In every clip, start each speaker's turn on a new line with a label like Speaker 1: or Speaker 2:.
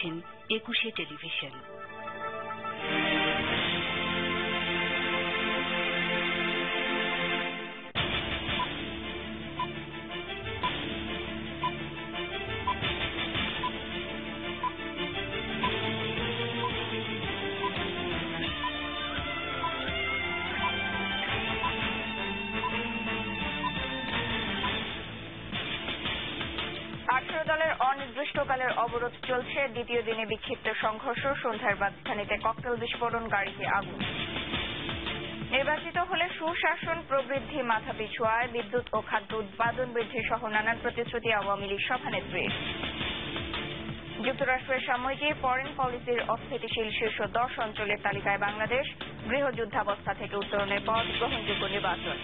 Speaker 1: দেখছেন ২১শে টেলিভিশন।
Speaker 2: দলের অনির্দিষ্টকালের অবরোধ চলছে। দ্বিতীয় দিনে বিক্ষিপ্ত সংঘর্ষ, সন্ধ্যার রাজধানীতে ককটেল বিস্ফোরণ, গাড়িতে আগুন। নির্বাচিত হলে সুশাসন প্রবৃদ্ধি মাথাপিছু আয়, বিদ্যুৎ ও খাদ্য উৎপাদন বৃদ্ধি সহ নানান প্রতিশ্রুতি আওয়ামী লীগ সভানেত্রীর। যুক্তরাষ্ট্রের সাময়িকী ফরেন পলিসির অস্থিতিশীল শীর্ষ 10 অঞ্চলের তালিকায় বাংলাদেশ, গৃহযুদ্ধাবস্থা থেকে উত্তরণের পথ, গ্রহণযোগ্য নির্বাচন।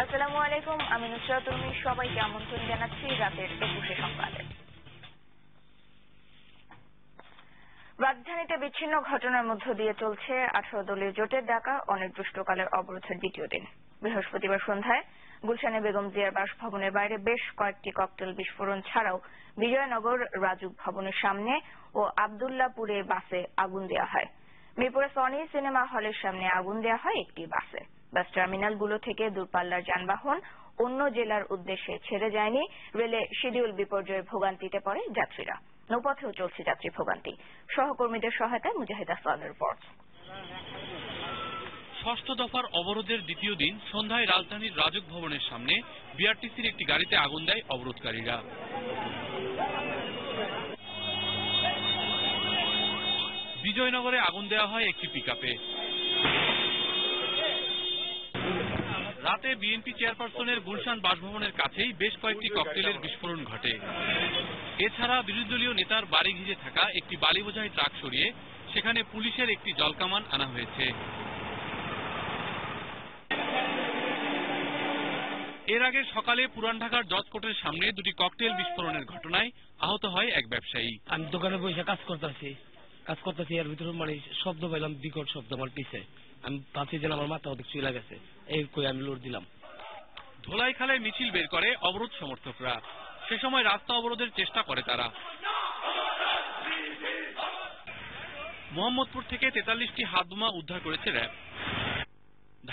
Speaker 2: আসসালামু আলাইকুম, আমি নুসরাত উর্মি। সবাইকে আমন্ত্রণ জানাচ্ছি রাতের ২১শে সংবাদে। রাজধানীতে বিচ্ছিন্ন ঘটনার মধ্য দিয়ে চলছে 18 দলীয় জোটের ডাকা অনির্দিষ্টকালের অবরোধের দ্বিতীয় দিন। বৃহস্পতিবার সন্ধ্যায় গুলশানে বেগম জিয়ার বাসভবনের বাইরে বেশ কয়েকটি ককটেল বিস্ফোরণ ছাড়াও বিজয়নগর রাজুক ভবনের সামনে ও আব্দুল্লাহপুরে বাসে আগুন দেওয়া হয়। মিরপুরে সনি সিনেমা হলের সামনে আগুন দেওয়া হয় একটি বাসে। বাস টার্মিনালগুলো থেকে দূরপাল্লার যানবাহন অন্য জেলার উদ্দেশ্যে ছেড়ে যায়নি। রেলে শিডিউল বিপর্যয়ে ভোগান্তিতে পড়ে যাত্রীরা। নৌপথেও চলছে যাত্রী ভোগান্তি। সহকর্মীদের সহায়তায় মুজাহিদ আসলামের রিপোর্ট।
Speaker 3: ষষ্ঠ দফার অবরোধের দ্বিতীয় দিন সন্ধ্যায় রাজধানীর রাজুক ভবনের সামনে বিআরটিসির একটি গাড়িতে আগুন দেয় অবরোধকারীরা। বিজয়নগরে আগুন দেওয়া হয় একটি পিকআপে। রাতে বিএনপি চেয়ারপারসনের গুলশান বাসভবনের কাছেই বেশ কয়েকটি ককটেলের বিস্ফোরণ ঘটে। এছাড়া বিরোধী দলীয় নেতার বাড়ি ঘিরে থাকা একটি বালি বোঝাই ট্রাক সরিয়ে সেখানে পুলিশের একটি জলকামান আনা হয়েছে। এর আগে সকালে পুরান ঢাকার জজ কোর্টের সামনে দুটি ককটেল বিস্ফোরণের ঘটনায় আহত হয় এক ব্যবসায়ী।
Speaker 4: আমি দোকানে বসে কাজ করতেছি এর ভিতরে মানে শব্দ পাইলাম, বিকট শব্দ আমার পিছে। আমি ভাবছি যে আমার মাথা অধিক চলে গেছে, এই কই আমি লোড দিলাম।
Speaker 3: ধোলাইখালে মিছিল বের করে অবরোধ সমর্থকরা। সে সময় রাস্তা অবরোধের চেষ্টা করে তারা। মোহাম্মদপুর থেকে 43টি হাতবোমা উদ্ধার করেছে র্যাব।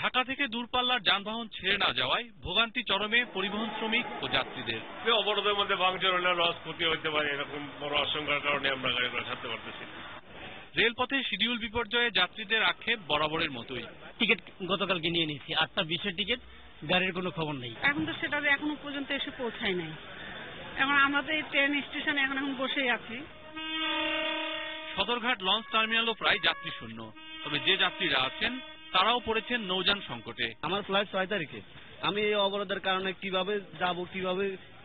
Speaker 3: ঢাকা থেকে দূরপাল্লার যানবাহন ছেড়ে না যাওয়ায় ভোগান্তি চরমে পরিবহন শ্রমিক ও যাত্রীদের।
Speaker 5: অবরোধের মধ্যে ভাঙচুর হলে লস ক্ষতি হতে পারে, এরকম বড় আশঙ্কার কারণে আমরা গাড়িগুলো ছাড়তে পারতেছি।
Speaker 3: রেলপথে শিডিউল বিপর্যয়ে যাত্রীদের আক্ষেপ বরাবরের মতোই।
Speaker 4: টিকিট গতকালকে নিয়ে নিয়েছি, 8:20 টিকিট, গাড়ির কোনো খবর নেই।
Speaker 6: এখন তো সেটা এখনো পর্যন্ত এসে পৌঁছায় নাই। এখন আমরা তো এই ট্রেন স্টেশনে এখন বসেই আছি।
Speaker 3: সদরঘাট লঞ্চ টার্মিনালও প্রায় যাত্রী শূন্য। তবে যে যাত্রীরা আছেন তারাও পড়েছেন নৌযান সংকটে।
Speaker 4: আমার ফ্লাইট 6 তারিখে। আমি এই অবরোধের কারণে কিভাবে যাব,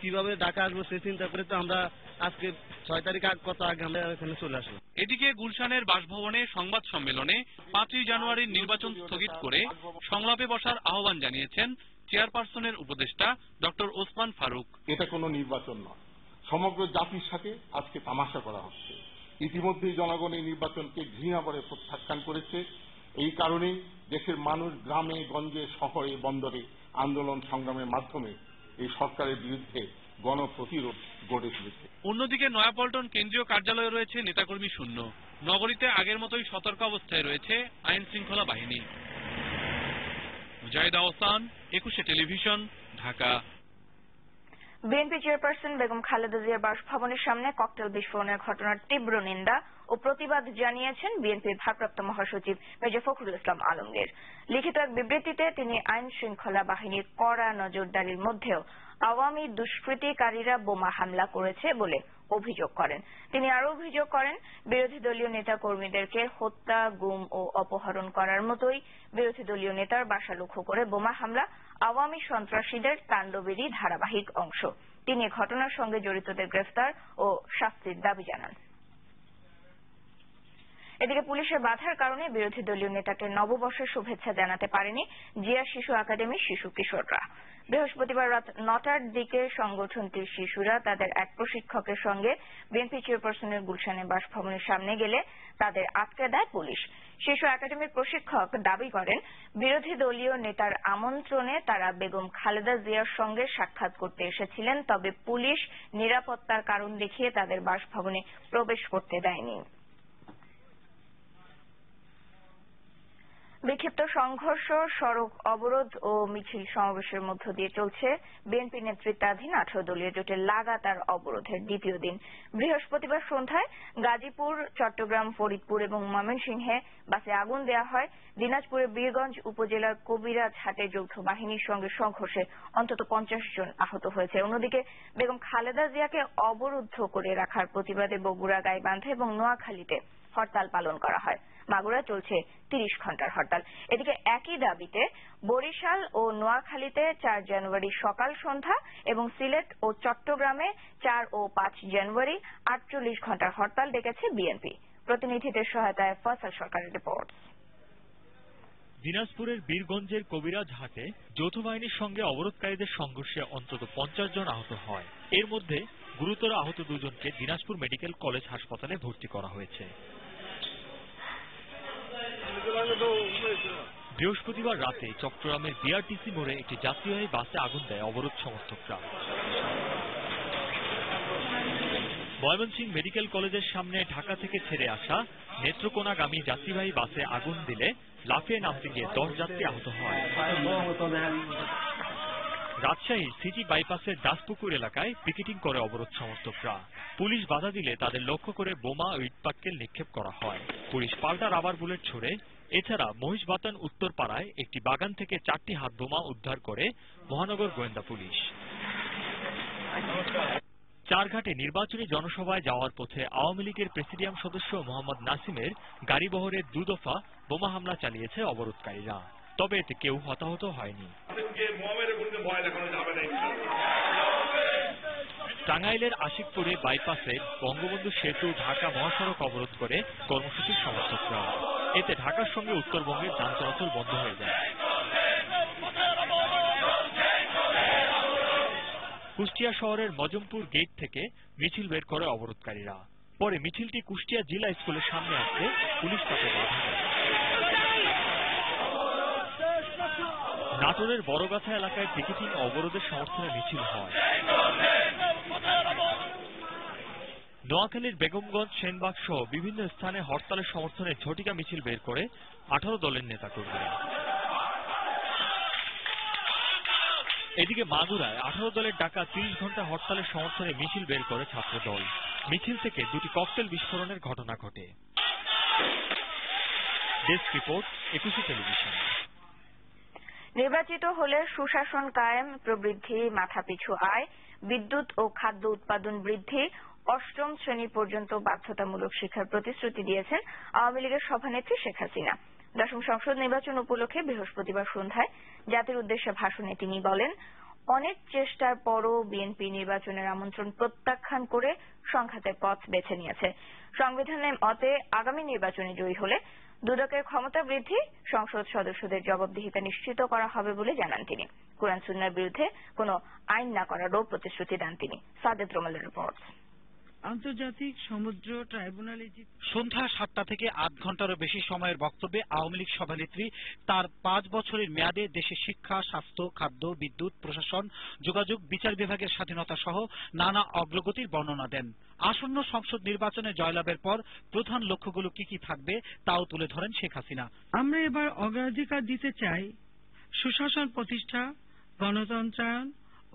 Speaker 4: কিভাবে ঢাকা আসবো সে চিন্তা করে তো আমরা আজকে 6 তারিখ কত আগে আমরা এখানে চলে আসবো।
Speaker 3: এদিকে গুলশানের বাসভবনে সংবাদ সম্মেলনে 5ই জানুয়ারির নির্বাচন স্থগিত করে সংলাপে বসার আহ্বান জানিয়েছেন চেয়ারপারসনের উপদেষ্টা ডক্টর ওসমান ফারুক।
Speaker 7: এটা কোনো নির্বাচন নয়, সমগ্র জাতির সাথে আজকে তামাশা করা হচ্ছে। ইতিমধ্যেই জনগণ এই নির্বাচনকে ঘৃণা করে প্রত্যাখ্যান করেছে। এই কারণেই দেশের মানুষ গ্রামে গঞ্জে শহরে বন্দরে আন্দোলন সংগ্রামের মাধ্যমে এই সরকারের বিরুদ্ধে গণপ্রতিরোধ গড়ে তুলেছে।
Speaker 3: অন্যদিকে নয়াপল্টন কেন্দ্রীয় কার্যালয়ে রয়েছে নেতাকর্মী শূন্য। নগরীতে আগের মতোই সতর্ক অবস্থায় রয়েছে আইন শৃঙ্খলা বাহিনী। মুজাহিদ আহসান, ২১শে television, Dhaka.
Speaker 2: BNP chairperson Begum Khaleda জিয়ার বাসভবনের সামনে ককটেল বিস্ফোরণের ঘটনার তীব্র নিন্দা ও প্রতিবাদ জানিয়েছেন বিএনপির ভারপ্রাপ্ত মহাসচিব মির্জা ফখরুল ইসলাম আলমগীর। লিখিত এক বিবৃতিতে তিনি আইন শৃঙ্খলা বাহিনীর কড়া নজরদারির মধ্যেও আওয়ামী দুষ্কৃতিকারীরা বোমা হামলা করেছে বলে অভিযোগ করেন। তিনি আরো অভিযোগ করেন, বিরোধী দলীয় নেতা কর্মীদেরকে হত্যা, গুম ও অপহরণ করার মতোই বিরোধী দলীয় নেতার বাসা লক্ষ্য করে বোমা হামলা আওয়ামী সন্ত্রাসীদের তাণ্ডবেরই ধারাবাহিক অংশ। তিনি ঘটনার সঙ্গে জড়িতদের গ্রেফতার ও শাস্তির দাবি জানান। এদিকে পুলিশের বাধার কারণে বিরোধী দলীয় নেতাকে নববর্ষের শুভেচ্ছা জানাতে পারেনি জিয়া শিশু একাডেমির শিশু কিশোররা। বৃহস্পতিবার রাত 9টার দিকে সংগঠনটির শিশুরা তাদের এক প্রশিক্ষকের সঙ্গে বিএনপি চেয়ারপারসনের গুলশানের বাসভবনের সামনে গেলে তাদের আটকে দেয় পুলিশ। শিশু একাডেমির প্রশিক্ষক দাবি করেন, বিরোধী দলীয় নেতার আমন্ত্রণে তারা বেগম খালেদা জিয়ার সঙ্গে সাক্ষাৎ করতে এসেছিলেন, তবে পুলিশ নিরাপত্তার কারণ দেখিয়ে তাদের বাসভবনে প্রবেশ করতে দেয়নি। বিক্ষিপ্ত সংঘর্ষ, সড়ক অবরোধ ও মিছিল সমাবেশের মধ্য দিয়ে চলছে বিএনপি নেতৃত্বাধীন 18 দলীয় জোটের লাগাতার অবরোধের দ্বিতীয় দিন। বৃহস্পতিবার সন্ধ্যায় গাজীপুর, চট্টগ্রাম, ফরিদপুর এবং ময়মনসিংহে বাসে আগুন দেওয়া হয়। দিনাজপুরের বীরগঞ্জ উপজেলার কবিরাজ হাটে যৌথ বাহিনীর সঙ্গে সংঘর্ষে অন্তত 50 জন আহত হয়েছে। অন্যদিকে বেগম খালেদা জিয়াকে অবরুদ্ধ করে রাখার প্রতিবাদে বগুড়া, গাইবান্ধা এবং নোয়াখালীতে হরতাল পালন করা হয়। মাগুরায় চলছে 30 ঘন্টার হরতাল। এদিকে একই দাবিতে বরিশাল ও নোয়াখালীতে 4 জানুয়ারি সকাল সন্ধ্যা এবং সিলেট ও চট্টগ্রামে 4 ও 5 জানুয়ারি 48 ঘন্টার হরতাল ডেকেছে বিএনপি। প্রতিনিধিদের সহায়তায় ফয়সাল সরকারের রিপোর্ট।
Speaker 8: দিনাজপুরের বীরগঞ্জের কবিরাজ হাটে যৌথ বাহিনীর সঙ্গে অবরোধকারীদের সংঘর্ষে অন্তত 50 জন আহত হয়। এর মধ্যে গুরুতর আহত 2 জনকে দিনাজপুর মেডিকেল কলেজ হাসপাতালে ভর্তি করা হয়েছে। বৃহস্পতিবার রাতে চট্টগ্রামের বিআরটিসি মোড়ে একটি যাত্রীবাহী বাসে আগুন দেয় অবরোধ সমর্থকরা। ময়মনসিংহ মেডিকেল কলেজের সামনে ঢাকা থেকে ছেড়ে আসা নেত্রকোনাগামী যাত্রীবাহী বাসে আগুন দিলে লাফিয়ে নামতে গিয়ে 10 যাত্রী আহত হয়। রাজশাহীর সিটি বাইপাসের দাসপুকুর এলাকায় পিকেটিং করে অবরোধ সমর্থকরা। পুলিশ বাধা দিলে তাদের লক্ষ্য করে বোমা ও ইটপাটকেল নিক্ষেপ করা হয়। পুলিশ পাল্টা রাবার বুলেট ছুড়ে। এছাড়া মহিষবাতান উত্তরপাড়ায় একটি বাগান থেকে 4টি হাত বোমা উদ্ধার করে মহানগর গোয়েন্দা পুলিশ। চারঘাটে নির্বাচনী জনসভায় যাওয়ার পথে আওয়ামী লীগের প্রেসিডিয়াম সদস্য মোহাম্মদ নাসিমের গাড়িবহরে 2 দফা বোমা হামলা চালিয়েছে অবরোধকারীরা, তবে এতে কেউ হতাহত হয়নি। টাঙ্গাইলের আশিকপুরে বাইপাসে বঙ্গবন্ধু সেতু ঢাকা মহাসড়ক অবরোধ করে কর্মসূচির সমর্থকরা। এতে ঢাকার সঙ্গে উত্তরবঙ্গের যান চলাচল বন্ধ হয়ে যায়। কুষ্টিয়া শহরের মজমপুর গেট থেকে মিছিল বের করে অবরোধকারীরা। পরে মিছিলটি কুষ্টিয়া জেলা স্কুলের সামনে আসতে পুলিশ তাকে বাধা দেয়। নাটোরের বড়গাছা এলাকায় পিকেটিং অবরোধের সমর্থনে মিছিল হয়। নোয়াখালীর বেগমগঞ্জ, সেনবাগ সহ বিভিন্ন স্থানে হরতালের সমর্থনে ঝটিকা মিছিল বের করে 18 দলের নেতাকর্মীরা। এদিকে মাগুরায় 18 দলের ডাকা 30 ঘন্টা হরতালের সমর্থনে মিছিল বের করে ছাত্রদল। মিছিল থেকে 2টি ককটেল বিস্ফোরণের ঘটনা ঘটে। ডেস্ক রিপোর্ট, একুশে টেলিভিশন।
Speaker 2: নির্বাচিত হলে সুশাসন কায়েম, প্রবৃদ্ধি, মাথাপিছু আয়, বিদ্যুৎ ও খাদ্য উৎপাদন বৃদ্ধি, 8ম শ্রেণী পর্যন্ত বাধ্যতামূলক শিক্ষার প্রতিশ্রুতি দিয়েছেন আওয়ামী লীগের সভানেত্রী শেখ হাসিনা। 10ম সংসদ নির্বাচন উপলক্ষে বৃহস্পতিবার সন্ধ্যায় জাতির উদ্দেশ্যে ভাষণে তিনি বলেন, অনেক চেষ্টার পরও বিএনপি নির্বাচনের আমন্ত্রণ প্রত্যাখ্যান করে সংঘাতের পথ বেছে নিয়েছে। সংবিধানের মতে আগামী নির্বাচনে জয়ী হলে দুদকের ক্ষমতা বৃদ্ধি, সংসদ সদস্যদের জবাবদিহিতা নিশ্চিত করা হবে বলে জানান তিনি। কুরআন সুন্নাহর বিরুদ্ধে কোনো আইন না করারও প্রতিশ্রুতি দেন তিনি। সাদেত রোমালের রিপোর্ট।
Speaker 6: আন্তর্জাতিক সমুদ্র ট্রাইব্যুনালে
Speaker 9: সন্ধ্যা 7টা থেকে 8 ঘন্টারও বেশি সময়ের বক্তব্যে আওয়ামী লীগ সভানেত্রী তার 5 বছরের মেয়াদে দেশের শিক্ষা, স্বাস্থ্য, খাদ্য, বিদ্যুৎ, প্রশাসন, যোগাযোগ, বিচার বিভাগের স্বাধীনতা সহ নানা অগ্রগতির বর্ণনা দেন। আসন্ন সংসদ নির্বাচনে জয়লাভের পর প্রধান লক্ষ্যগুলো কি কি থাকবে তাও তুলে ধরেন শেখ হাসিনা।
Speaker 6: আমরা এবার অগ্রাধিকার দিতে চাই সুশাসন প্রতিষ্ঠা, গণতন্ত্রায়ন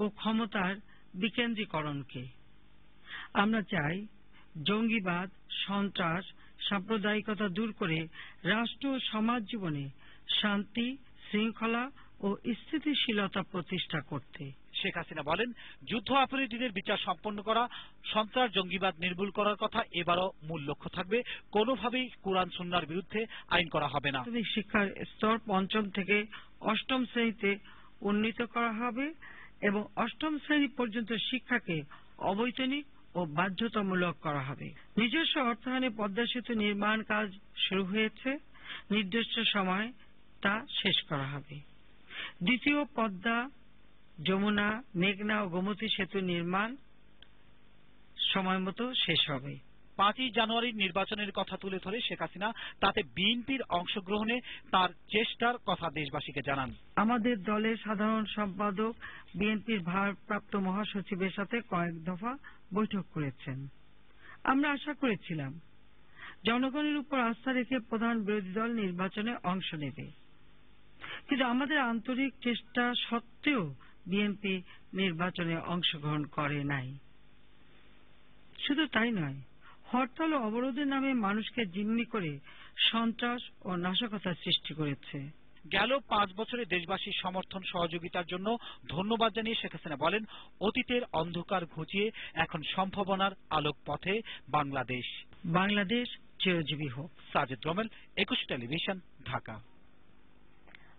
Speaker 6: ও ক্ষমতার বিকেন্দ্রীকরণকে। আমরা চাই জঙ্গিবাদ, সন্ত্রাস, সাম্প্রদায়িকতা দূর করে রাষ্ট্র ও সমাজ জীবনে শান্তি, শৃঙ্খলা ও স্থিতিশীলতা প্রতিষ্ঠা করতে।
Speaker 9: শেখ হাসিনা বলেন, যুদ্ধ অপরাধীদের বিচার সম্পন্ন করা, সন্ত্রাস, জঙ্গিবাদ নির্মূল করার কথা এবারও মূল লক্ষ্য থাকবে। কোনোভাবেই কুরআন সুন্নাহর বিরুদ্ধে আইন করা হবে না।
Speaker 6: শিক্ষার স্তর 5ম থেকে 8ম শ্রেণীতে উন্নীত করা হবে এবং 8ম শ্রেণী পর্যন্ত শিক্ষাকে অবৈতনিক ও বাধ্যতামূলক করা হবে। নিজস্ব অর্থায়নে পদ্মা সেতু নির্মাণ কাজ শুরু হয়েছে, নির্দিষ্ট সময় তা শেষ করা হবে। দ্বিতীয় পদ্মা যমুনা, মেঘনা ও গোমতী সেতু নির্মাণ সময় মতো শেষ হবে।
Speaker 9: 5ই জানুয়ারির নির্বাচনের কথা তুলে ধরে শেখ হাসিনা তাতে বিএনপির অংশগ্রহণে তার চেষ্টার কথা দেশবাসীকে জানান।
Speaker 6: আমাদের দলের সাধারণ সম্পাদক বিএনপির ভারপ্রাপ্ত মহাসচিবের সাথে কয়েক দফা বৈঠক করেছেন। আমরা আশা করেছিলাম জনগণের উপর আস্থা রেখে প্রধান বিরোধী দল নির্বাচনে অংশ নেবে, কিন্তু আমাদের আন্তরিক চেষ্টা সত্ত্বেও বিএনপি নির্বাচনে অংশগ্রহণ করে নাই। শুধু তাই নয়, হরতাল ও অবরোধের নামে মানুষকে জিম্মি করে সন্ত্রাস ও নাশকতার সৃষ্টি করেছে।
Speaker 9: গেল 5 বছরে দেশবাসীর সমর্থন সহযোগিতার জন্য ধন্যবাদ জানিয়ে শেখ হাসিনা বলেন, অতীতের অন্ধকার ঘুচিয়ে এখন সম্ভাবনার আলোক পথে বাংলাদেশ।
Speaker 6: বাংলাদেশ চিরজীবী হোক।
Speaker 9: Sajid Rommel, 21 television, Dhaka.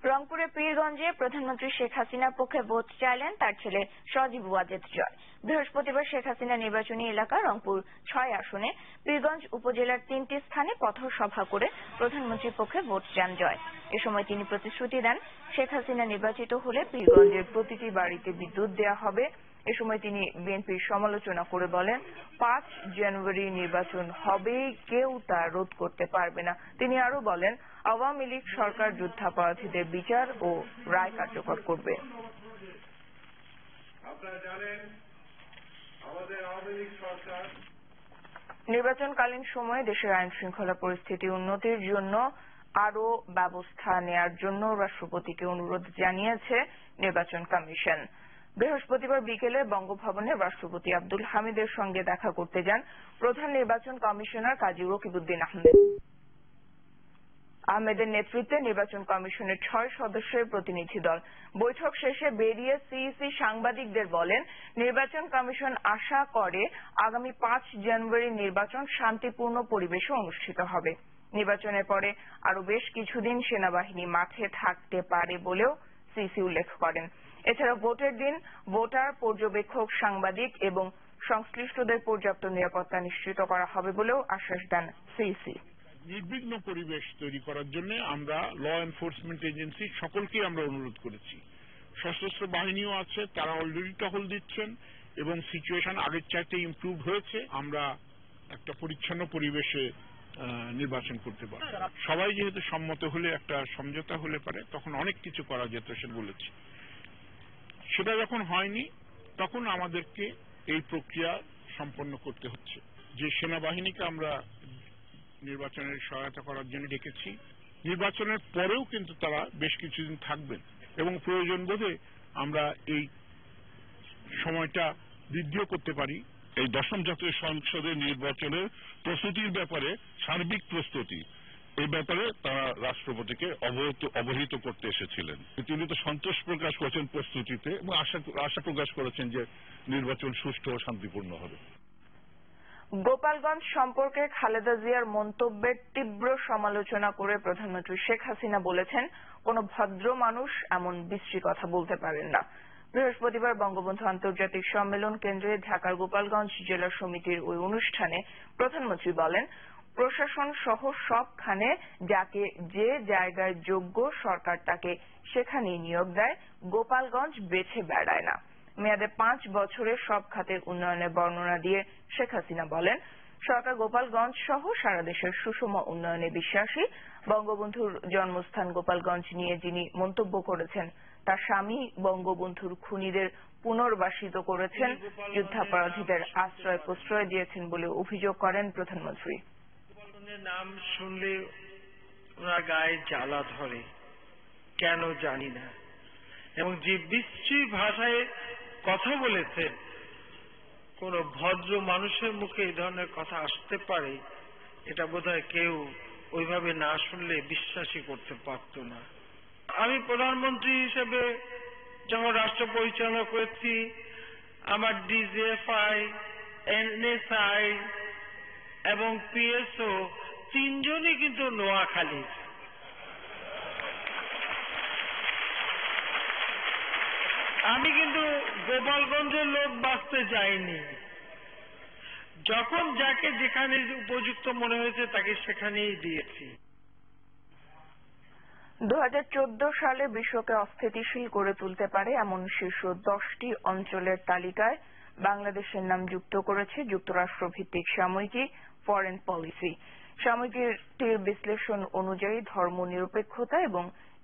Speaker 2: রংপুরের পীরগঞ্জে প্রধানমন্ত্রী শেখ হাসিনার পক্ষে ভোট চাইলেন তার ছেলে সজীব ওয়াজেদ জয়। বৃহস্পতিবার শেখ হাসিনা নির্বাচনী এলাকা রংপুর 6 আসনে পীরগঞ্জ উপজেলার 3টি স্থানে পথসভা করে প্রধানমন্ত্রীর পক্ষে ভোট চান জয়। এ সময় তিনি প্রতিশ্রুতি দেন, শেখ হাসিনা নির্বাচিত হলে পীরগঞ্জের প্রতিটি বাড়িতে বিদ্যুৎ দেওয়া হবে। এ সময় তিনি বিএনপির সমালোচনা করে বলেন, 5 জানুয়ারি নির্বাচন হবে, কেউ তা রোধ করতে পারবে না। তিনি আরো বলেন, আওয়ামী লীগ সরকার যুদ্ধাপরাধীদের বিচার ও রায় কার্যকর করবে।
Speaker 10: আপনারা জানেন আমাদের আওয়ামী লীগ সরকার
Speaker 2: নির্বাচনকালীন সময়ে দেশের আইন শৃঙ্খলা পরিস্থিতি উন্নতির জন্য আরো ব্যবস্থা নেয়ার জন্য রাষ্ট্রপতিকে অনুরোধ জানিয়েছে নির্বাচন কমিশন। বৃহস্পতিবার বিকেলে বঙ্গভবনে রাষ্ট্রপতি আব্দুল হামিদের সঙ্গে দেখা করতে যান প্রধান নির্বাচন কমিশনার কাজী রকিবউদ্দিন আহমেদের নেতৃত্বে নির্বাচন কমিশনের 6 সদস্যের প্রতিনিধি দল। বৈঠক শেষে বেরিয়ে সিইসি সাংবাদিকদের বলেন, নির্বাচন কমিশন আশা করে আগামী 5 জানুয়ারি নির্বাচন শান্তিপূর্ণ পরিবেশে অনুষ্ঠিত হবে। নির্বাচনের পরে আরো বেশ কিছুদিন সেনাবাহিনী মাঠে থাকতে পারে বলেও সিইসি উল্লেখ করেন। এছাড়া ভোটের দিন ভোটার, পর্যবেক্ষক, সাংবাদিক এবং সংশ্লিষ্টদের পর্যাপ্ত নিরাপত্তা নিশ্চিত করা হবে বলেও আশ্বাস দেন সিইসি।
Speaker 11: নির্বিঘ্ন পরিবেশ তৈরি করার জন্য আমরা ল এনফোর্সমেন্ট এজেন্সি সকলকে আমরা অনুরোধ করেছি। সশস্ত্র বাহিনীও আছে, তারা অলরেডি টহল দিচ্ছেন এবং সিচুয়েশন আগের চাইতে ইমপ্রুভ হয়েছে। আমরা একটা পরিচ্ছন্ন পরিবেশে নির্বাচন করতে পারি। সবাই যেহেতু সম্মত হলে একটা সমঝোতা হলে পারে, তখন অনেক কিছু করা যেত সে বলেছি। সেটা যখন হয়নি তখন আমাদেরকে এই প্রক্রিয়া সম্পন্ন করতে হচ্ছে। যে সেনাবাহিনীকে আমরা নির্বাচনের সহায়তা করার জন্য ডেকেছি, নির্বাচনের পরেও কিন্তু তারা বেশ কিছুদিন থাকবেন এবং প্রয়োজন বোধে আমরা এই সময়টা বৃদ্ধিও করতে পারি।
Speaker 12: এই 10ম জাতীয় সংসদের নির্বাচনের প্রস্তুতির ব্যাপারে সার্বিক প্রস্তুতি, এই ব্যাপারে তারা রাষ্ট্রপতিকে অবহিত করতে এসেছিলেন। তিনি তো সন্তোষ প্রকাশ করেছেন প্রস্তুতিতে এবং আশা প্রকাশ করেছেন যে নির্বাচন সুষ্ঠু ও শান্তিপূর্ণ হবে।
Speaker 2: গোপালগঞ্জ সম্পর্কে খালেদা জিয়ার মন্তব্যের তীব্র সমালোচনা করে প্রধানমন্ত্রী শেখ হাসিনা বলেছেন, কোন ভদ্র মানুষ এমন বিশ্রী কথা বলতে পারেন না। বৃহস্পতিবার বঙ্গবন্ধু আন্তর্জাতিক সম্মেলন কেন্দ্রে ঢাকার গোপালগঞ্জ জেলা সমিতির ওই অনুষ্ঠানে প্রধানমন্ত্রী বলেন, প্রশাসন সহ সবখানে যাকে যে জায়গায় যোগ্য সরকার তাকে সেখানেই নিয়োগ দেয়, গোপালগঞ্জ বেছে বেড়ায় না। মেয়াদে 5 বছরের সব খাতের উন্নয়নের বর্ণনা দিয়ে শেখ হাসিনা বলেন, সরকার গোপালগঞ্জ সহ সারা দেশের সুষম উন্নয়নে বিশ্বাসী। বঙ্গবন্ধুর জন্মস্থান গোপালগঞ্জ নিয়ে যিনি মন্তব্য করেছেন, তার স্বামী বঙ্গবন্ধুর খুনিদের পুনর্বাসিত করেছেন, যুদ্ধাপরাধীদের আশ্রয় প্রশ্রয় দিয়েছেন বলে অভিযোগ করেন প্রধানমন্ত্রী।
Speaker 13: নাম শুনলে ওনার গায়ে জ্বালা ধরে, কেন জানি না, এবং যে বিশ্রী ভাষায় কথা বলেছেন, কোন ভদ্র মানুষের মুখে এই ধরনের কথা আসতে পারে এটা বোধহয় কেউ ওইভাবে না শুনলে বিশ্বাসই করতে পারত না। আমি প্রধানমন্ত্রী হিসেবে যখন রাষ্ট্র পরিচালনা করেছি, আমার ডিজিএফআই, এনএসআই এবং পিএসও 3 জনই কিন্তু নোয়াখালীর। আমি কিন্তু গোপালগঞ্জের লোক বাঁচতে যাইনি। যখন যাকে যেখানে উপযুক্ত মনে হয়েছে তাকে সেখানেই দিয়েছি।
Speaker 2: 2014 সালে বিশ্বকে অস্থিতিশীল করে তুলতে পারে এমন শীর্ষ 10টি অঞ্চলের তালিকায় বাংলাদেশের নাম যুক্ত করেছে যুক্তরাষ্ট্র ভিত্তিক সাময়িকী ফরেন পলিসি। সাময়িকীটির বিশ্লেষণ অনুযায়ী ধর্মনিরপেক্ষতা এবং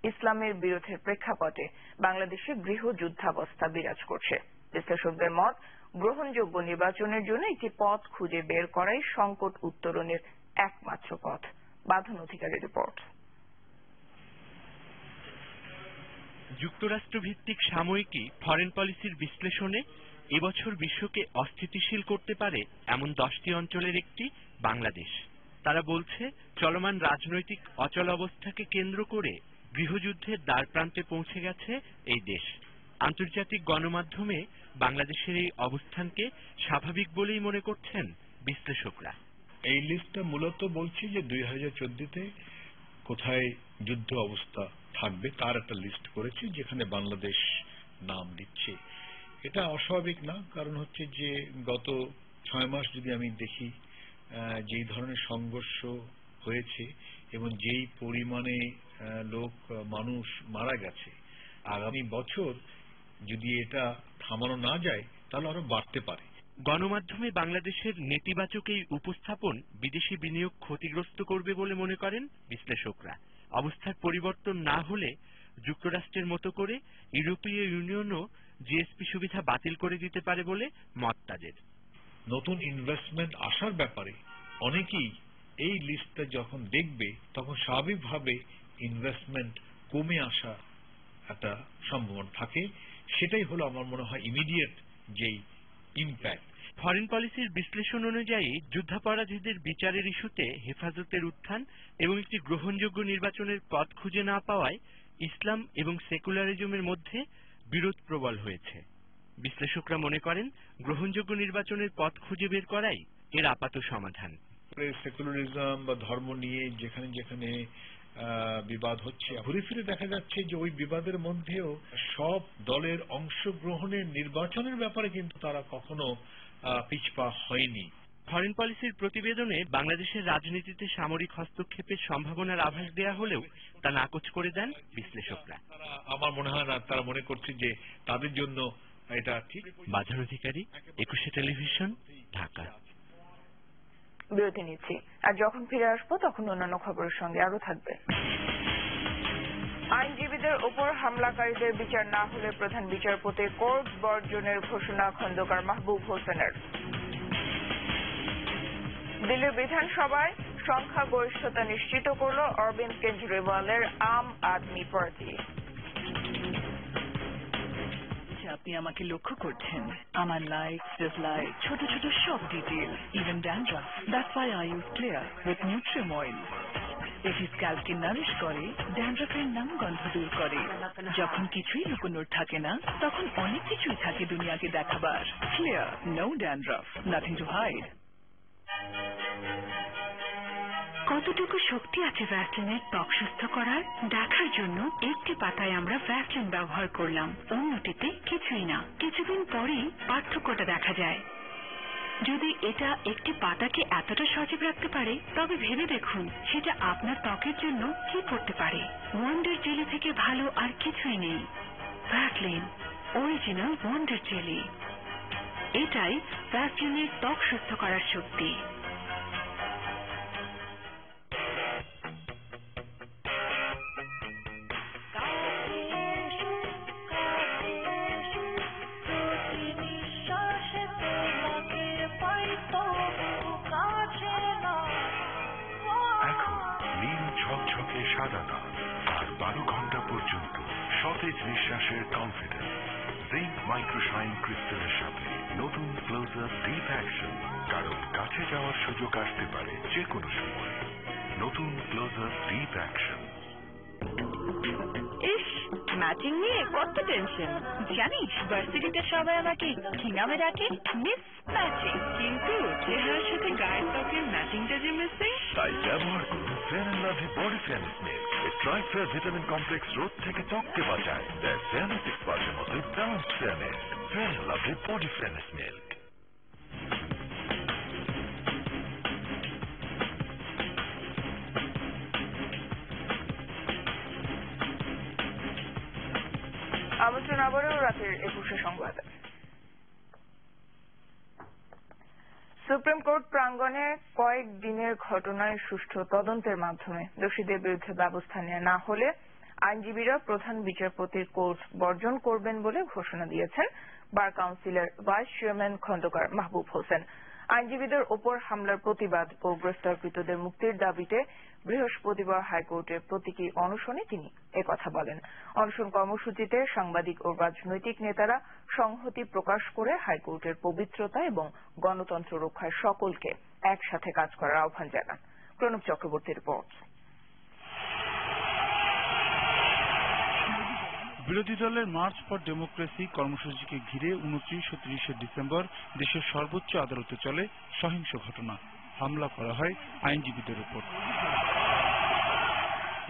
Speaker 2: ইসলামের বিরোধের প্রেক্ষাপটে বাংলাদেশে গৃহযুদ্ধাবস্থা বিরাজ করছে। বিশ্লেষকদের মত, গ্রহণযোগ্য নির্বাচনের জন্য একটি পথ খুঁজে বের করাই সংকট উত্তরণের একমাত্র পথ। বাঁধন অধিকারীর রিপোর্ট।
Speaker 14: যুক্তরাষ্ট্র ভিত্তিক সাময়িকী ফরেন পলিসির বিশ্লেষণে এবছর বিশ্বকে অস্থিতিশীল করতে পারে এমন 10টি অঞ্চলের একটি বাংলাদেশ। তারা বলছে, চলমান রাজনৈতিক অচলাবস্থাকে কেন্দ্র করে গৃহযুদ্ধের দ্বারপ্রান্তে পৌঁছে গেছে এই দেশ। আন্তর্জাতিক গণমাধ্যমে বাংলাদেশের এই অবস্থানকে স্বাভাবিক বলেই মনে করছেন বিশ্লেষকরা।
Speaker 15: এই লিস্টটা মূলত বলছি যে 2014-তে কোথায় যুদ্ধ অবস্থা থাকবে তার একটা লিস্ট করেছি, যেখানে বাংলাদেশ নাম দিচ্ছে। এটা অস্বাভাবিক না, কারণ হচ্ছে যে গত 6 মাস যদি আমি দেখি যেই ধরনের সংঘর্ষ হয়েছে এবং যেই পরিমাণে মানুষ মারা গেছে, আগামী বছর যদি এটা থামানো না যায় তাহলে আরো বাড়তে পারে।
Speaker 14: গণমাধ্যমে বাংলাদেশের নেতিবাচক এই উপস্থাপন বিদেশি বিনিয়োগ ক্ষতিগ্রস্ত করবে বলে মনে করেন বিশ্লেষকরা। অবস্থার পরিবর্তন না হলে যুক্তরাষ্ট্রের মতো করে ইউরোপীয় ইউনিয়নও জিএসপি সুবিধা বাতিল করে দিতে পারে বলে মত তাদের।
Speaker 15: নতুন ইনভেস্টমেন্ট আসার ব্যাপারে অনেকেই এই লিস্টটা যখন দেখবে তখন স্বাভাবিকভাবে ইনভেস্টমেন্ট কমে আসা একটা সম্ভাবনা থাকে। সেটাই হলো আমার মনে হয় ইমিডিয়েট যেই ইম্প্যাক্ট।
Speaker 14: ফরেন পলিসির বিশ্লেষণ অনুযায়ী যুদ্ধাপরাধীদের বিচারের ইস্যুতে হেফাজতের উত্থান এবং একটি গ্রহণযোগ্য নির্বাচনের পথ খুঁজে না পাওয়ায় ইসলাম এবং সেকুলারিজমের মধ্যে বিরোধ প্রবল হয়েছে। বিশ্লেষকরা মনে করেন, গ্রহণযোগ্য নির্বাচনের পথ খুঁজে বের করাই এর আপাত সমাধান।
Speaker 15: সেকুলারিজম বা ধর্ম নিয়ে যেখানে যেখানে বিবাদ হচ্ছে, ঘুরে ফিরে দেখা যাচ্ছে যে ওই বিবাদের মধ্যেও সব দলের অংশগ্রহণের নির্বাচনের ব্যাপারে কিন্তু তারা কখনো পিছপা হয়নি।
Speaker 14: ফরেন পলিসির প্রতিবেদনে বাংলাদেশের রাজনীতিতে সামরিক হস্তক্ষেপের সম্ভাবনার আভাস দেয়া হলেও তা নাকচ করে দেন বিশ্লেষকরা।
Speaker 15: আমার মনে হয় না তারা মনে করছে যে তাদের জন্য এটা ঠিক।
Speaker 14: বাঁধন অধিকারী, 21 টেলিভিশন, ঢাকা।
Speaker 2: বিরতি নিচ্ছি, আর যখন ফিরে আসবো তখন অন্যান্য খবরের সঙ্গে আরো থাকবে। আইনজীবীদের উপর হামলাকারীদের বিচার না হলে প্রধান বিচারপতি কোর্ট বর্জনের ঘোষণা খন্দকার মাহবুব হোসেনের। দিল্লির বিধানসভায় সংখ্যাগরিষ্ঠতা নিশ্চিত করল অরবিন্দ কেজরিওয়ালের আম আদমি পার্টি।
Speaker 1: আপনি আমাকে লক্ষ্য করছেন, আমার লাইক, ডিসলাইক, ছোট ছোট সব detail, even dandruff. That's why I use clear with nutrium oil. এটি স্ক্যাল্পকে নারিশ করে, ড্যান্ড্রাফের নাম গন্ধ দূর করে। যখন কিছুই লুকোনোর থাকে না, তখন অনেক কিছুই থাকে দুনিয়াকে দেখাবার। Clear, no dandruff, nothing to hide.
Speaker 16: কতটুকু শক্তি আছে ভ্যাসলিনের ত্বক সুস্থ করার দেখার জন্য একটি পাতায় আমরা ভ্যাসলিন ব্যবহার করলাম, অন্যটিতে কিছুই না। কিছুদিন পরেই পার্থক্যটা দেখা যায়। যদি এটা একটি পাতাকে এতটা সজীব রাখতে পারে, তবে ভেবে দেখুন সেটা আপনার ত্বকের জন্য কি করতে পারে। ওয়ান্ডার জেলি থেকে ভালো আর কিছুই নেই। Vaseline original wonder jelly. এটাই ভ্যাসলিনের ত্বক সুস্থ করার শক্তি।
Speaker 17: সাদা দাঁত আর 12 ঘন্টা পর্যন্ত সতেজ নিঃশ্বাসের কনফিডেন্স। জিঙ্ক মাইক্রোশাইন ক্রিস্টালের সাথে নতুন ক্লোজআপ ডিপ অ্যাকশন, কারণ কাছে যাওয়ার সুযোগ আসতে পারে যে কোনো সময়। নতুন ক্লোজআপ ডিপ অ্যাকশন।
Speaker 18: ইস, ম্যাচিং নিয়ে কত টেনশন জানিস। ভার্সিটিতে সবাই আমাকে কি নামে ডাকে? Miss matching. কিন্তু চেহারার সাথে গায়ের ত্বকের ম্যাচিংটা যে মিসিং।
Speaker 17: তাই ব্যবহার করুন fair and lovely body fairness milk. এই ট্রাইফেয়ার ভিটামিন কমপ্লেক্স রোদ থেকে ত্বককে বাঁচায়, দেয় ফেয়ারনেস এক্সপার্টের মতো balanced fairness. Fair and lovely body fairness milk.
Speaker 2: আবারও রাতের 21 সংবাদে। সুপ্রিম কোর্ট প্রাঙ্গণে কয়েকদিনের ঘটনায় সুষ্ঠু তদন্তের মাধ্যমে দোষীদের বিরুদ্ধে ব্যবস্থা নেওয়া না হলে আইনজীবীরা প্রধান বিচারপতির কোর্ট বর্জন করবেন বলে ঘোষণা দিয়েছেন বার কাউন্সিলের ভাইস চেয়ারম্যান খন্দকার মাহবুব হোসেন। আইনজীবীদের ওপর হামলার প্রতিবাদ ও গ্রেফতারকৃতদের মুক্তির দাবিতে বৃহস্পতিবার হাইকোর্টে প্রতীকী অনশনে তিনি একথা বলেন। অনশন কর্মসূচিতে সাংবাদিক ও রাজনৈতিক নেতারা সংহতি প্রকাশ করে হাইকোর্টের পবিত্রতা এবং গণতন্ত্র রক্ষায় সকলকে একসাথে কাজ করার আহ্বান জানান। প্রণব চক্রবর্তীর রিপোর্ট।
Speaker 19: বিরোধী দলের মার্চ ফর ডেমোক্রেসি কর্মসূচিকে ঘিরে 29 ও 30 ডিসেম্বর দেশের সর্বোচ্চ আদালতে চলে সহিংস ঘটনা। হামলা করা হয় আইনজীবীদের উপর।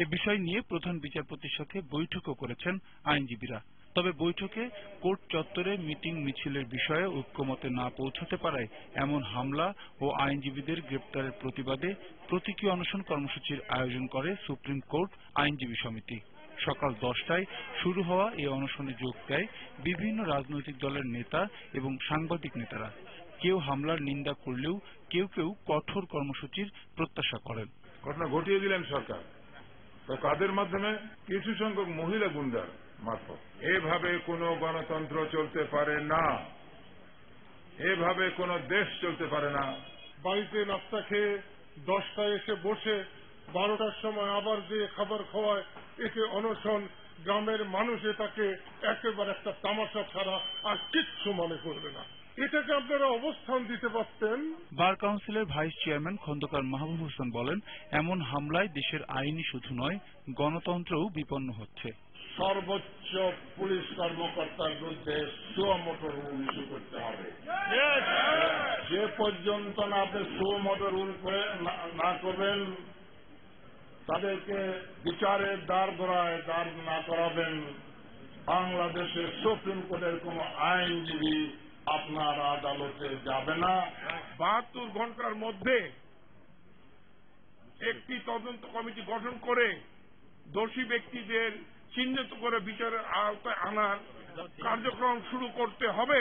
Speaker 19: এ বিষয় নিয়ে প্রধান বিচারপতির সাথে বৈঠকও করেছেন আইনজীবীরা। তবে বৈঠকে কোর্ট চত্বরে মিটিং মিছিলের বিষয়ে ঐক্যমতে না পৌঁছাতে পারায় এমন হামলা ও আইনজীবীদের গ্রেপ্তারের প্রতিবাদে প্রতীকী অনশন কর্মসূচির আয়োজন করে সুপ্রিম কোর্ট আইনজীবী সমিতি। সকাল 10টায় শুরু হওয়া এই অনশনে যোগ দেয় বিভিন্ন রাজনৈতিক দলের নেতা এবং সাংবাদিক নেতারা। কেউ হামলার নিন্দা করলেও কেউ কেউ কঠোর কর্মসূচির প্রত্যাশা করেন।
Speaker 10: ঘটনা ঘটিয়ে দিলেন সরকার, তাদের মাধ্যমে কিছু সংখ্যক মহিলা গুন্ডার মারফত। এভাবে কোনো গণতন্ত্র চলতে পারে না, এভাবে কোনো দেশ চলতে পারে না।
Speaker 11: বাড়িতে নাস্তা খেয়ে 10টায় এসে বসে 12টার সময় আবার যে খাবার খাওয়ায়, একে অনশন। গ্রামের মানুষ এটাকে একেবারে একটা তামাশা ছাড়া আর কিচ্ছু মনে করবে না। এটাকে আপনারা অবস্থান দিতে পারতেন।
Speaker 19: বার কাউন্সিলের ভাইস চেয়ারম্যান খন্দকার মাহবুব হোসেন বলেন, এমন হামলায় দেশের আইনই শুধু নয়, গণতন্ত্রও বিপন্ন হচ্ছে।
Speaker 7: সর্বোচ্চ পুলিশ কর্মকর্তার বিরুদ্ধে সুমোটো রুল ইস্যু করতে হবে। যে পর্যন্ত না আপনি সুমোটো রুল না করবেন, তাদেরকে বিচারের দ্বার গোড়ায় দাঁড় না করাবেন, বাংলাদেশের সুপ্রিম কোর্টের কোন আইনজীবী আপনার আদালতে যাবে না।
Speaker 11: 72 ঘন্টার মধ্যে একটি তদন্ত কমিটি গঠন করে দোষী ব্যক্তিদের চিহ্নিত করে বিচারের আওতায় আনার কার্যক্রম শুরু করতে হবে।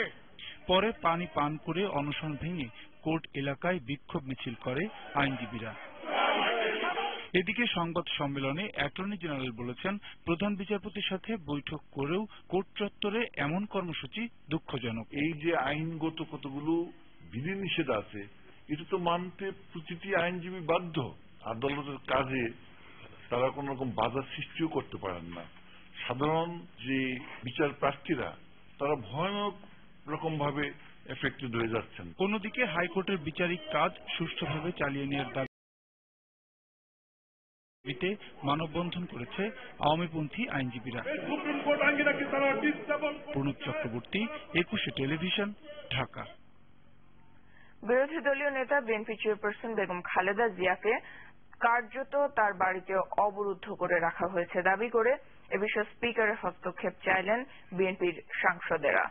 Speaker 19: পরে পানি পান করে অনশন ভেঙে কোর্ট এলাকায় বিক্ষোভ মিছিল করে আইনজীবীরা। এদিকে সংবাদ সম্মেলনে অ্যাটর্নি জেনারেল বলেছেন, প্রধান বিচারপতির সাথে বৈঠক করেও কোর্ট চত্বরে এমন কর্মসূচি দুঃখজনক।
Speaker 12: এই যে আইনগত কতগুলো বিধিনিষেধ আছে, এটা তো মানতে প্রতিটি আইনজীবী বাধ্য। আদালতের কাজে তারা কোন রকম বাধা সৃষ্টিও করতে পারেন না। সাধারণ যে বিচার প্রার্থীরা তারা ভয়ানক রকম ভাবে এফেক্টেড হয়ে যাচ্ছেন।
Speaker 19: অন্যদিকে হাইকোর্টের বিচারিক কাজ সুষ্ঠুভাবে চালিয়ে নেওয়ার দাবিতে মানববন্ধন করেছে আওয়ামীপন্থী আইনজীবীরা। প্রণব চক্রবর্তী, 21 টেলিভিশন, ঢাকা।
Speaker 2: বিরোধী দলীয় নেতা বিএনপি চেয়ারপারসন বেগম খালেদা জিয়াকে কার্যত তার বাড়িতে অবরুদ্ধ করে রাখা হয়েছে দাবি করে এ বিষয়ে স্পিকারের হস্তক্ষেপ চাইলেন বিএনপির সাংসদেরা।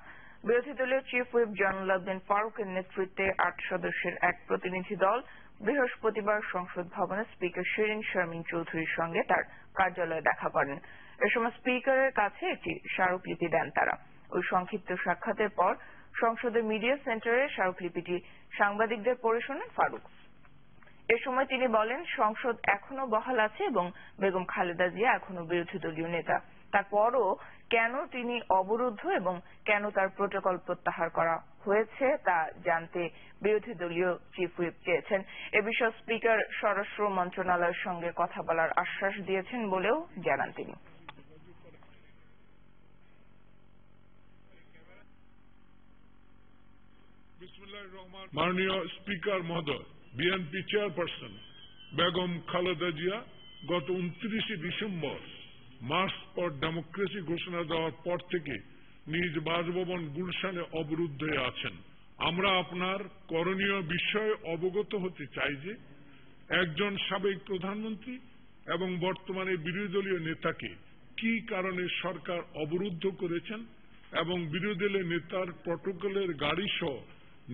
Speaker 2: বিরোধী দলীয় চিফ হুইপ জালাল উদ্দিন ফারুকের নেতৃত্বে 8 সদস্যের এক প্রতিনিধি দল বৃহস্পতিবার সংসদ ভবনে স্পিকার শিরিন শারমিন চৌধুরীর সঙ্গে তার কার্যালয়ে দেখা করেন। এ সময় স্পিকারের কাছে একটি স্মারকলিপি দেন তারা। ওই সংক্ষিপ্ত সাক্ষাতের পর সংসদের মিডিয়া সেন্টারে স্মারকলিপিটি সাংবাদিকদের পড়ে শোনান ফারুক। এ সময় তিনি বলেন, সংসদ এখনো বহাল আছে এবং বেগম খালেদা জিয়া এখনো বিরোধী দলীয় নেতা। তারপরও কেন তিনি অবরুদ্ধ এবং কেন তার প্রোটোকল প্রত্যাহার করা হয়েছে তা জানতে বিরোধী দলীয় চিফ হুইপ চেয়েছেন। এ বিষয়ে স্পিকার স্বরাষ্ট্র মন্ত্রণালয়ের সঙ্গে কথা বলার আশ্বাস দিয়েছেন বলেও জানান তিনি।
Speaker 11: মাননীয় স্পিকার মহোদয়, বিএনপি চেয়ারপারসন বেগম খালেদা জিয়া গত 29 ডিসেম্বর মার্চ ফর ডেমোক্রেসি ঘোষণা দেওয়ার পর থেকে নিজ বাসভবন গুলশানে অবরুদ্ধ হয়ে আছেন। আমরা আপনার করণীয় বিষয়ে অবগত হতে চাই যে একজন সাবেক প্রধানমন্ত্রী এবং বর্তমানে বিরোধী দলীয় নেতাকে কি কারণে সরকার অবরুদ্ধ করেছেন এবং বিরোধী দলীয় নেতার প্রটোকলের গাড়ি সহ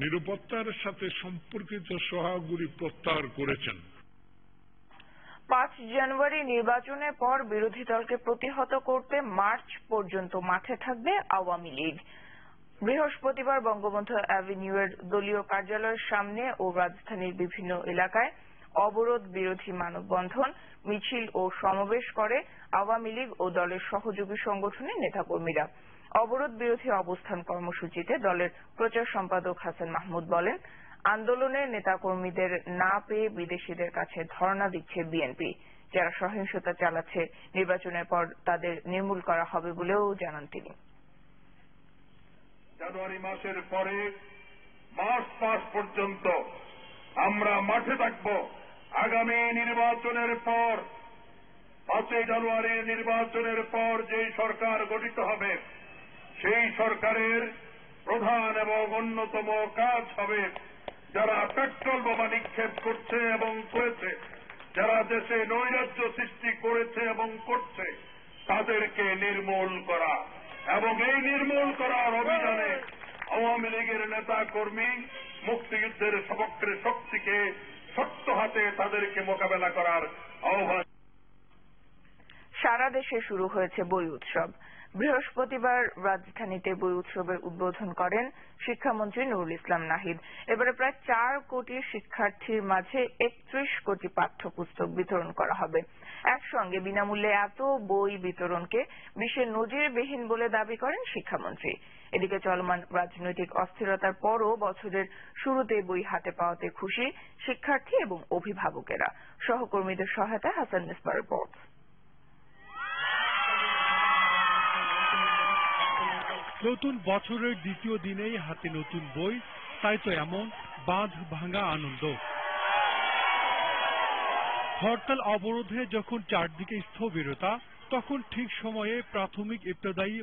Speaker 11: নিরাপত্তার সাথে সম্পর্কিত সহায়কগুলি প্রত্যাহার করেছেন।
Speaker 2: 5 জানুয়ারি নির্বাচনের পর বিরোধী দলকে প্রতিহত করতে মার্চ পর্যন্ত মাঠে থাকবে আওয়ামী লীগ। বৃহস্পতিবার বঙ্গবন্ধু অ্যাভিনিউয়ের দলীয় কার্যালয়ের সামনে ও রাজধানীর বিভিন্ন এলাকায় অবরোধ বিরোধী মানববন্ধন, মিছিল ও সমাবেশ করে আওয়ামী লীগ ও দলের সহযোগী সংগঠনের নেতাকর্মীরা। অবরোধ বিরোধী অবস্থান কর্মসূচিতে দলের প্রচার সম্পাদক হাসান মাহমুদ বলেন, আন্দোলনের নেতাকর্মীদের না পেয়ে বিদেশিদের কাছে ধর্ণা দিচ্ছে বিএনপি। যারা সহিংসতা চালাচ্ছে নির্বাচনের পর তাদের নির্মূল করা হবে বলেও জানান তিনি।
Speaker 20: জানুয়ারি মাসের পরে মার্চ মাস পর্যন্ত আমরা মাঠে থাকব। আগামী নির্বাচনের পর 5 জানুয়ারির নির্বাচনের পর যেই সরকার গঠিত হবে সেই সরকারের প্রধান এবং অন্যতম কাজ হবে যারা পেট্রোল বোমা নিক্ষেপ করছে এবং করেছে, যারা দেশে নৈরাজ্য সৃষ্টি করেছে এবং করছে, তাদেরকে নির্মূল করা। এবং এই নির্মূল করার অভিযানে আওয়ামী লীগের নেতা কর্মী মুক্তিযুদ্ধের সপক্ষের শক্তিকে শক্ত হাতে তাদেরকে মোকাবেলা করার আহ্বান।
Speaker 2: সারা দেশে শুরু হয়েছে বই উৎসব। বৃহস্পতিবার রাজধানীতে বই উৎসবের উদ্বোধন করেন শিক্ষামন্ত্রী নুরুল ইসলাম নাহিদ। এবারে প্রায় 4 কোটি শিক্ষার্থীর মাঝে 31 কোটি পাঠ্যপুস্তক বিতরণ করা হবে। একসঙ্গে বিনামূল্যে এত বই বিতরণকে বিশ্বের নজিরবিহীন বলে দাবি করেন শিক্ষামন্ত্রী। এদিকে চলমান রাজনৈতিক অস্থিরতার পরও বছরের শুরুতে বই হাতে পাওয়াতে খুশি শিক্ষার্থী এবং অভিভাবকেরা। সহকর্মীদের সহায়তায় হাসান মিসবার রিপোর্ট।
Speaker 21: নতুন বছরের দ্বিতীয় দিনেই হাতে নতুন বই, তাই তো এমন বাঁধ ভাঙা আনন্দ। হরতাল অবরোধে যখন চারদিকে স্থবিরতা, তখন ঠিক সময়ে প্রাথমিক ইবতদায়ী